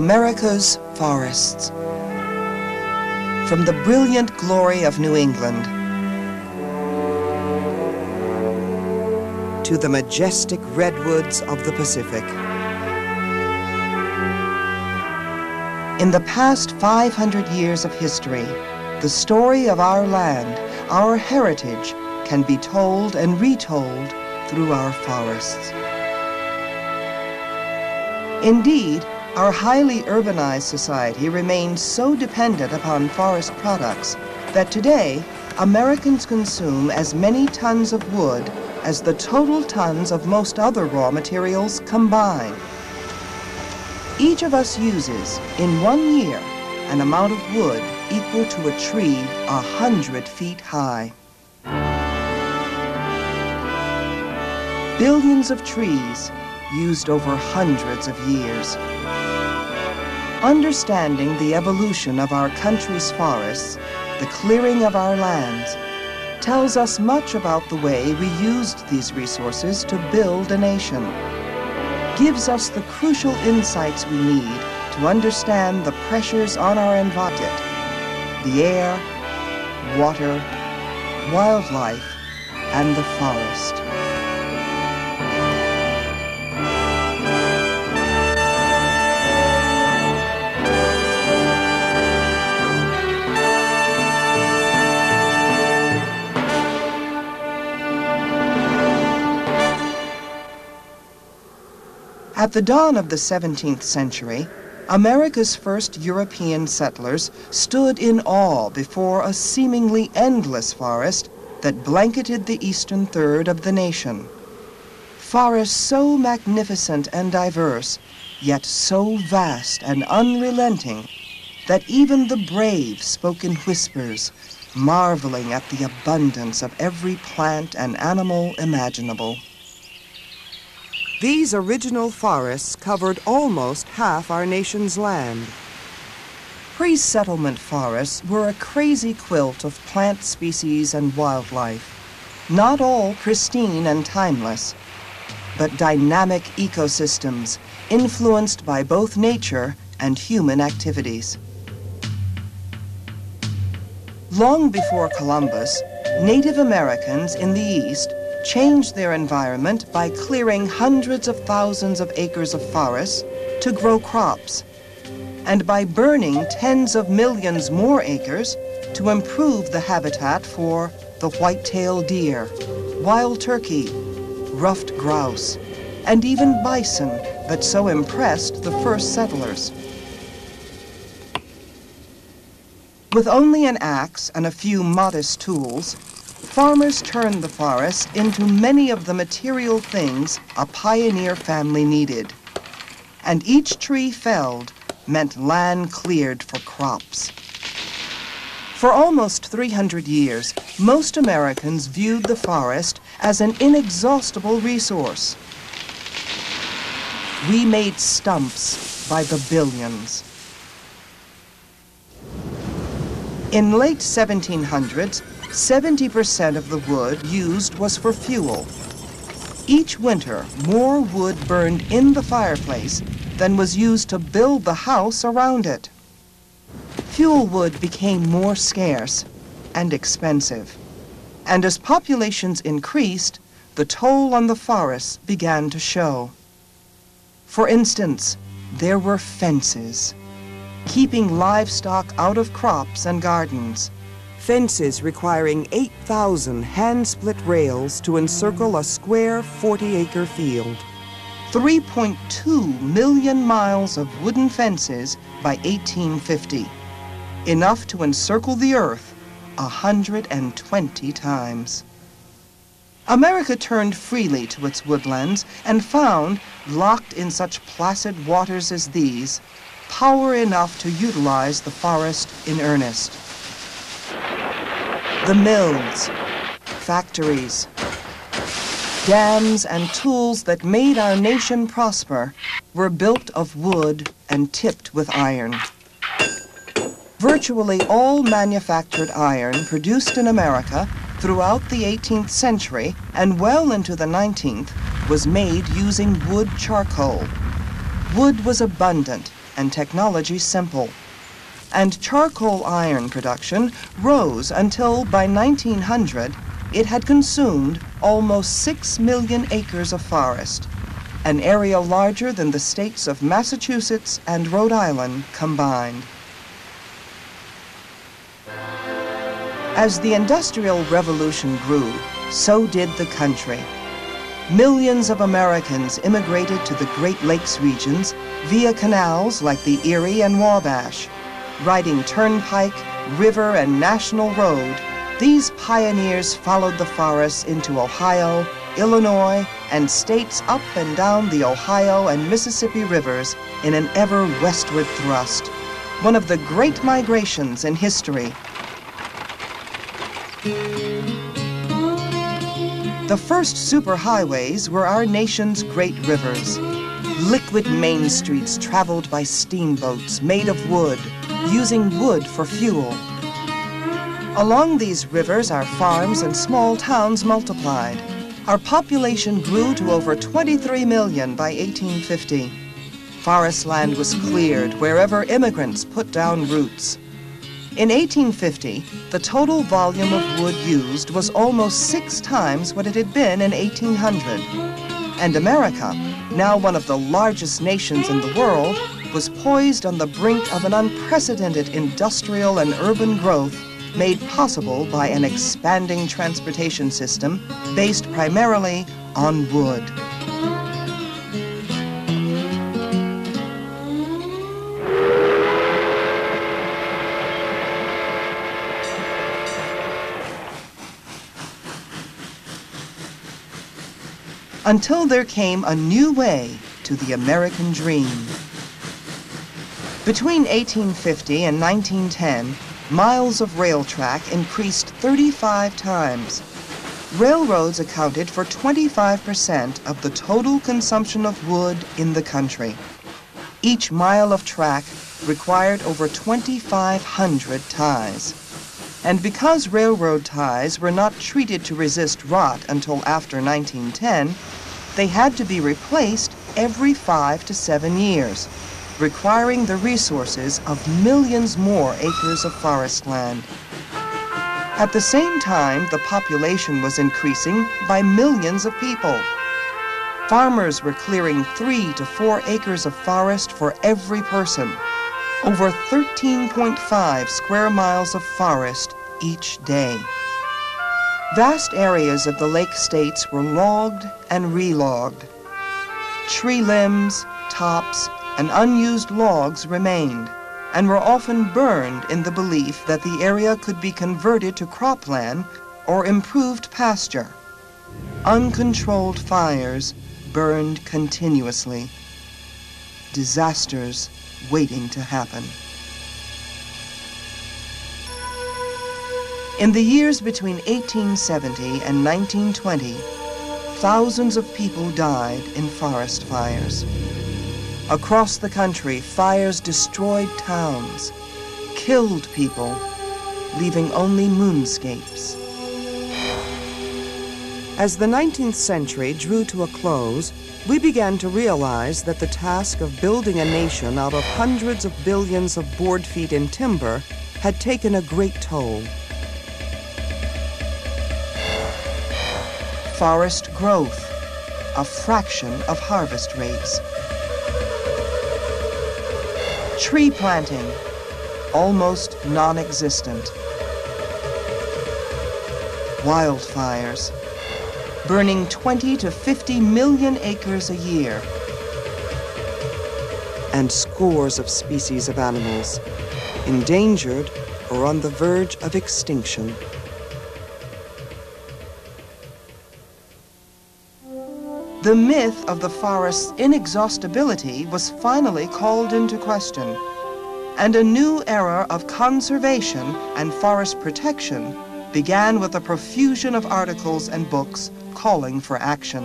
America's forests. From the brilliant glory of New England to the majestic redwoods of the Pacific. In the past 500 years of history, the story of our land, our heritage, can be told and retold through our forests. Indeed, our highly urbanized society remains so dependent upon forest products that today Americans consume as many tons of wood as the total tons of most other raw materials combined. Each of us uses, in 1 year, an amount of wood equal to a tree 100 feet high. Billions of trees used over hundreds of years. Understanding the evolution of our country's forests, the clearing of our lands, tells us much about the way we used these resources to build a nation, gives us the crucial insights we need to understand the pressures on our environment, the air, water, wildlife, and the forest. At the dawn of the 17th century, America's first European settlers stood in awe before a seemingly endless forest that blanketed the eastern third of the nation. Forests so magnificent and diverse, yet so vast and unrelenting, that even the brave spoke in whispers, marveling at the abundance of every plant and animal imaginable. These original forests covered almost half our nation's land. Pre-settlement forests were a crazy quilt of plant species and wildlife, not all pristine and timeless, but dynamic ecosystems influenced by both nature and human activities. Long before Columbus, Native Americans in the East changed their environment by clearing hundreds of thousands of acres of forests to grow crops, and by burning tens of millions more acres to improve the habitat for the white-tailed deer, wild turkey, ruffed grouse, and even bison that so impressed the first settlers. With only an axe and a few modest tools, farmers turned the forest into many of the material things a pioneer family needed. And each tree felled meant land cleared for crops. For almost 300 years, most Americans viewed the forest as an inexhaustible resource. We made stumps by the billions. In late 1700s, 70% of the wood used was for fuel. Each winter, more wood burned in the fireplace than was used to build the house around it. Fuel wood became more scarce and expensive. And as populations increased, the toll on the forests began to show. For instance, there were fences, keeping livestock out of crops and gardens. Fences requiring 8,000 hand-split rails to encircle a square 40-acre field. 3.2 million miles of wooden fences by 1850. Enough to encircle the earth 120 times. America turned freely to its woodlands and found, locked in such placid waters as these, power enough to utilize the forest in earnest. The mills, factories, dams, and tools that made our nation prosper were built of wood and tipped with iron. Virtually all manufactured iron produced in America throughout the 18th century and well into the 19th was made using wood charcoal. Wood was abundant, and technology simple. And charcoal iron production rose until by 1900 it had consumed almost 6 million acres of forest, an area larger than the states of Massachusetts and Rhode Island combined. As the Industrial Revolution grew, so did the country. Millions of Americans immigrated to the Great Lakes regions via canals like the Erie and Wabash. Riding turnpike, river, and national road, these pioneers followed the forests into Ohio, Illinois, and states up and down the Ohio and Mississippi rivers in an ever westward thrust, one of the great migrations in history. The first superhighways were our nation's great rivers. Liquid main streets traveled by steamboats made of wood, using wood for fuel. Along these rivers, our farms and small towns multiplied. Our population grew to over 23 million by 1850. Forest land was cleared wherever immigrants put down roots. In 1850, the total volume of wood used was almost 6 times what it had been in 1800. And America, now one of the largest nations in the world, was poised on the brink of an unprecedented industrial and urban growth made possible by an expanding transportation system based primarily on wood. Until there came a new way to the American dream. Between 1850 and 1910, miles of rail track increased 35 times. Railroads accounted for 25% of the total consumption of wood in the country. Each mile of track required over 2,500 ties. And because railroad ties were not treated to resist rot until after 1910, they had to be replaced every 5 to 7 years, requiring the resources of millions more acres of forest land. At the same time, the population was increasing by millions of people. Farmers were clearing 3 to 4 acres of forest for every person, over 13.5 square miles of forest each day. Vast areas of the lake states were logged and relogged. Tree limbs, tops, and unused logs remained and were often burned in the belief that the area could be converted to cropland or improved pasture. Uncontrolled fires burned continuously. Disasters waiting to happen. In the years between 1870 and 1920, thousands of people died in forest fires. Across the country, fires destroyed towns, killed people, leaving only moonscapes. As the 19th century drew to a close, we began to realize that the task of building a nation out of hundreds of billions of board feet in timber had taken a great toll. Forest growth, a fraction of harvest rates. Tree planting, almost non-existent. Wildfires, burning 20 to 50 million acres a year. And scores of species of animals, endangered or on the verge of extinction. The myth of the forest's inexhaustibility was finally called into question, and a new era of conservation and forest protection began with a profusion of articles and books calling for action.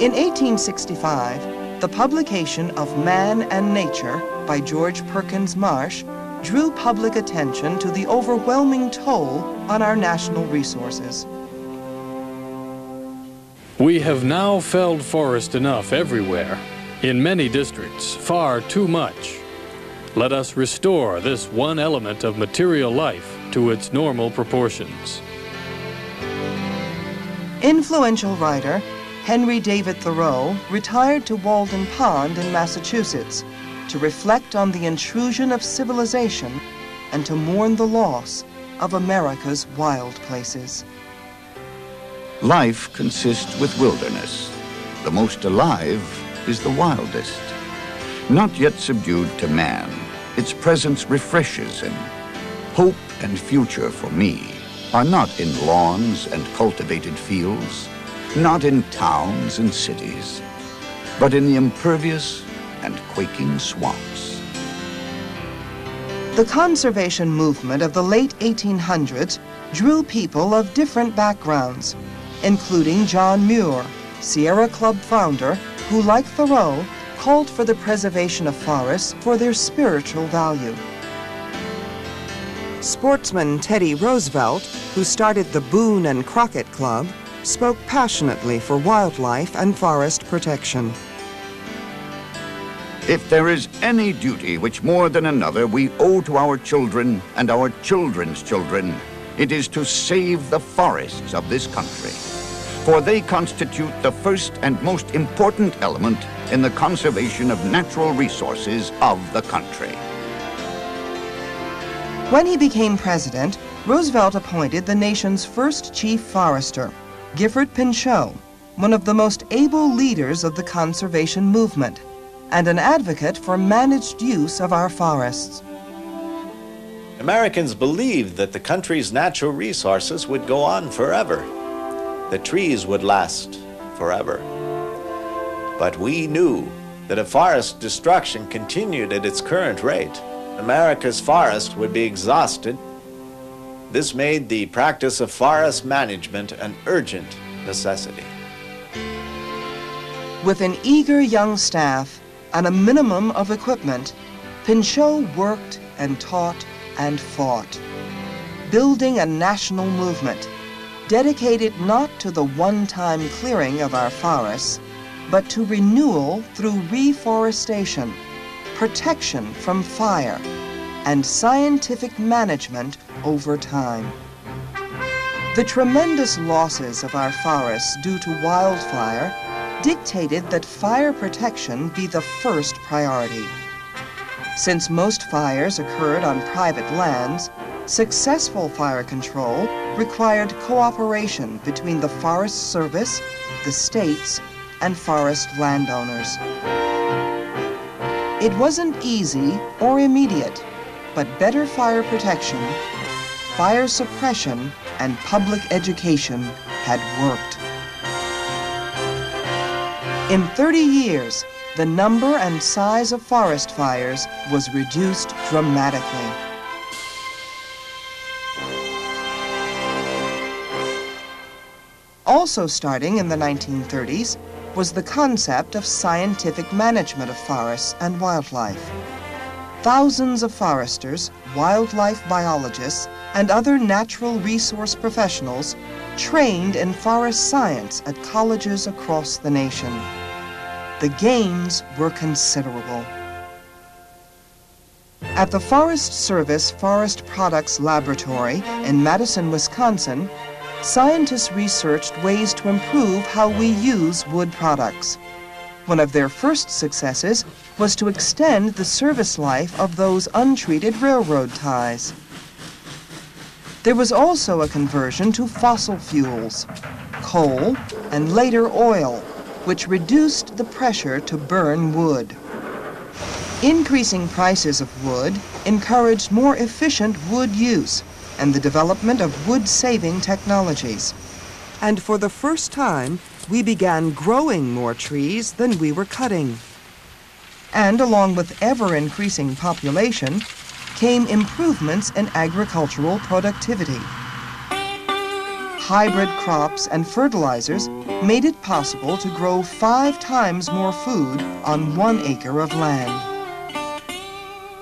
In 1865, the publication of Man and Nature by George Perkins Marsh drew public attention to the overwhelming toll on our national resources. We have now felled forest enough everywhere In many districts, far too much. Let us restore this one element of material life to its normal proportions. Influential writer Henry David Thoreau retired to Walden Pond in Massachusetts to reflect on the intrusion of civilization and to mourn the loss of America's wild places. Life consists with wilderness. The most alive is the wildest. Not yet subdued to man, its presence refreshes him. Hope and future for me are not in lawns and cultivated fields, not in towns and cities, but in the impervious and quaking swamps. The conservation movement of the late 1800s drew people of different backgrounds, including John Muir, Sierra Club founder, who, like Thoreau, called for the preservation of forests for their spiritual value. Sportsman Teddy Roosevelt, who started the Boone and Crockett Club, spoke passionately for wildlife and forest protection. If there is any duty which more than another we owe to our children and our children's children, it is to save the forests of this country, for they constitute the first and most important element in the conservation of natural resources of the country. When he became president, Roosevelt appointed the nation's first chief forester, Gifford Pinchot, one of the most able leaders of the conservation movement, and an advocate for managed use of our forests. Americans believed that the country's natural resources would go on forever. The trees would last forever. But we knew that if forest destruction continued at its current rate, America's forests would be exhausted. This made the practice of forest management an urgent necessity. With an eager young staff and a minimum of equipment, Pinchot worked and taught and fought, building a national movement dedicated not to the one-time clearing of our forests, but to renewal through reforestation, protection from fire, and scientific management over time. The tremendous losses of our forests due to wildfire dictated that fire protection be the first priority. Since most fires occurred on private lands, successful fire control required cooperation between the Forest Service, the states, and forest landowners. It wasn't easy or immediate, but better fire protection, fire suppression, and public education had worked. In 30 years, the number and size of forest fires was reduced dramatically. Also starting in the 1930s was the concept of scientific management of forests and wildlife. Thousands of foresters, wildlife biologists, and other natural resource professionals trained in forest science at colleges across the nation. The gains were considerable. At the Forest Service Forest Products Laboratory in Madison, Wisconsin, scientists researched ways to improve how we use wood products. One of their first successes was to extend the service life of those untreated railroad ties. There was also a conversion to fossil fuels, coal, and later oil, which reduced the pressure to burn wood. Increasing prices of wood encouraged more efficient wood use and the development of wood-saving technologies. And for the first time, we began growing more trees than we were cutting. And along with ever-increasing population, came improvements in agricultural productivity. Hybrid crops and fertilizers made it possible to grow 5 times more food on 1 acre of land.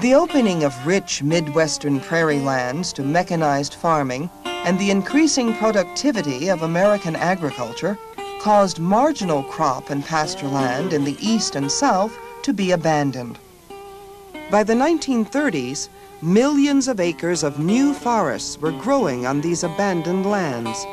The opening of rich Midwestern prairie lands to mechanized farming and the increasing productivity of American agriculture caused marginal crop and pasture land in the east and south to be abandoned. By the 1930s, millions of acres of new forests were growing on these abandoned lands.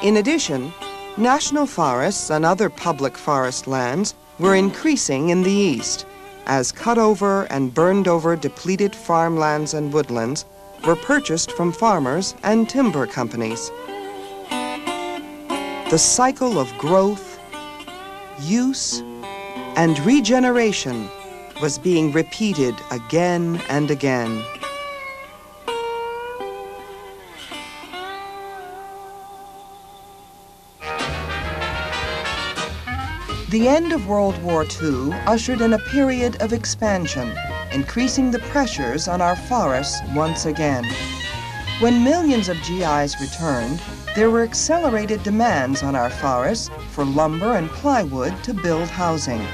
In addition, national forests and other public forest lands were increasing in the east, as cut-over and burned-over depleted farmlands and woodlands were purchased from farmers and timber companies. The cycle of growth, use, and regeneration was being repeated again and again. The end of World War II ushered in a period of expansion, increasing the pressures on our forests once again. When millions of GIs returned, there were accelerated demands on our forests for lumber and plywood to build housing.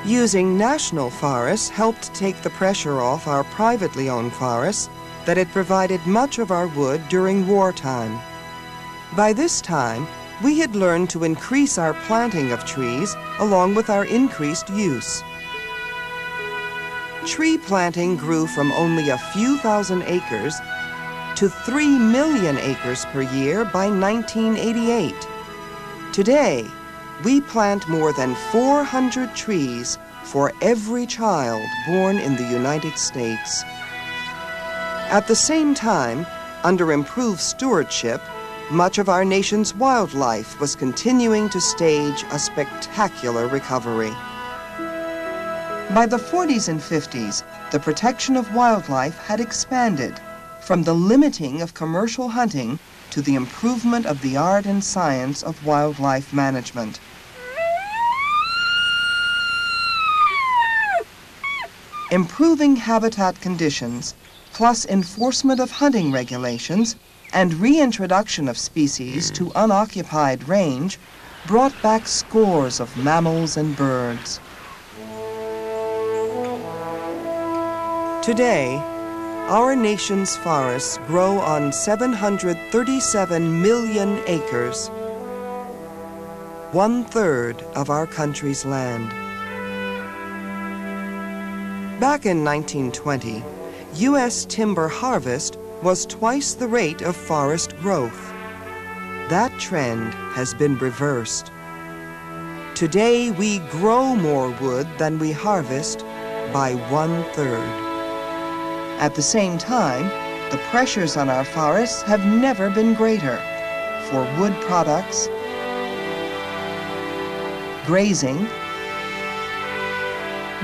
Using national forests helped take the pressure off our privately owned forests that had provided much of our wood during wartime. By this time, we had learned to increase our planting of trees along with our increased use. Tree planting grew from only a few thousand acres to 3 million acres per year by 1988. Today, we plant more than 400 trees for every child born in the United States. At the same time, under improved stewardship, much of our nation's wildlife was continuing to stage a spectacular recovery. By the 40s and 50s, the protection of wildlife had expanded from the limiting of commercial hunting to the improvement of the art and science of wildlife management. Improving habitat conditions, plus enforcement of hunting regulations and reintroduction of species to unoccupied range brought back scores of mammals and birds. Today, our nation's forests grow on 737 million acres, 1/3 of our country's land. Back in 1920, U.S. timber harvest was twice the rate of forest growth. That trend has been reversed. Today, we grow more wood than we harvest by 1/3. At the same time, the pressures on our forests have never been greater for wood products, grazing,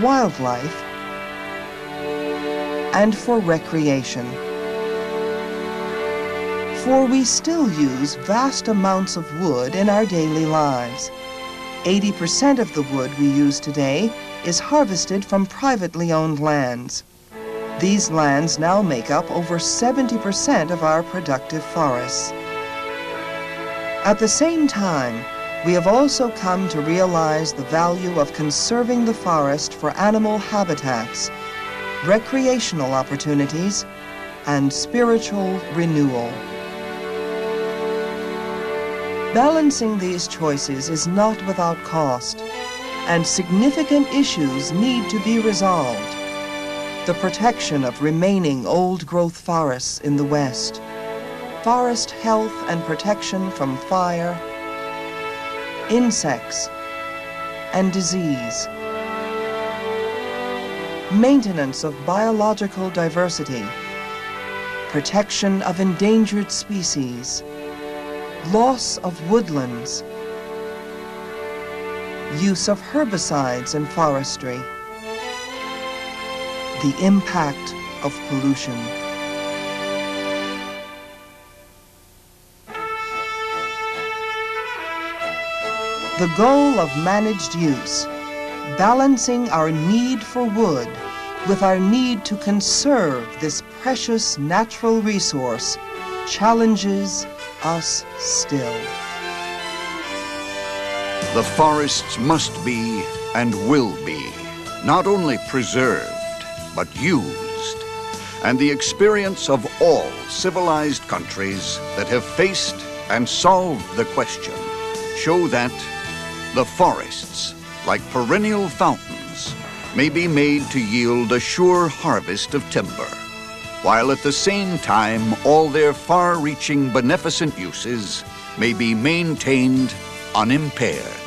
wildlife, and for recreation. For we still use vast amounts of wood in our daily lives. 80% of the wood we use today is harvested from privately owned lands. These lands now make up over 70% of our productive forests. At the same time, we have also come to realize the value of conserving the forest for animal habitats, recreational opportunities, and spiritual renewal. Balancing these choices is not without cost, and significant issues need to be resolved. The protection of remaining old-growth forests in the West, forest health and protection from fire, insects, and disease, maintenance of biological diversity, protection of endangered species, loss of woodlands, use of herbicides in forestry, the impact of pollution. The goal of managed use balancing our need for wood with our need to conserve this precious natural resource challenges us still. The forests must be and will be not only preserved, but used. And the experience of all civilized countries that have faced and solved the question show that the forests, like perennial fountains, may be made to yield a sure harvest of timber, while at the same time all their far-reaching beneficent uses may be maintained unimpaired.